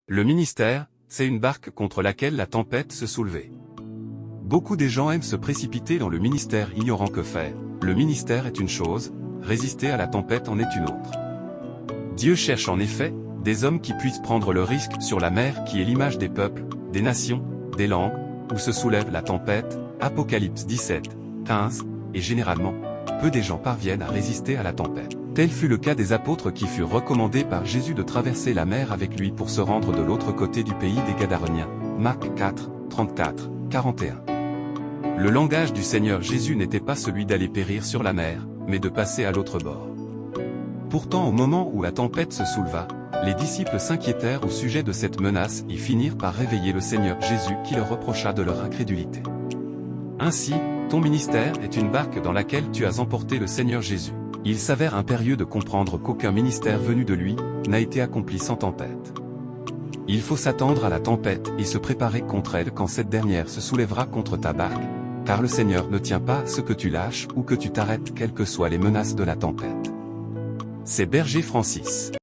Le ministère, c'est une barque contre laquelle la tempête se soulevait. Beaucoup des gens aiment se précipiter dans le ministère ignorant que faire. Le ministère est une chose, résister à la tempête en est une autre. Dieu cherche en effet, des hommes qui puissent prendre le risque sur la mer qui est l'image des peuples, des nations, des langues, où se soulève la tempête, Apocalypse 17, 15, et généralement, peu des gens parviennent à résister à la tempête. Tel fut le cas des apôtres qui furent recommandés par Jésus de traverser la mer avec lui pour se rendre de l'autre côté du pays des Gadareniens. Marc 4, 34, 41. Le langage du Seigneur Jésus n'était pas celui d'aller périr sur la mer, mais de passer à l'autre bord. Pourtant au moment où la tempête se souleva, les disciples s'inquiétèrent au sujet de cette menace et finirent par réveiller le Seigneur Jésus qui leur reprocha de leur incrédulité. Ainsi, ton ministère est une barque dans laquelle tu as emporté le Seigneur Jésus. Il s'avère impérieux de comprendre qu'aucun ministère venu de lui n'a été accompli sans tempête. Il faut s'attendre à la tempête et se préparer contre elle quand cette dernière se soulèvera contre ta barque, car le Seigneur ne tient pas à ce que tu lâches ou que tu t'arrêtes quelles que soient les menaces de la tempête. C'est Berger Francis.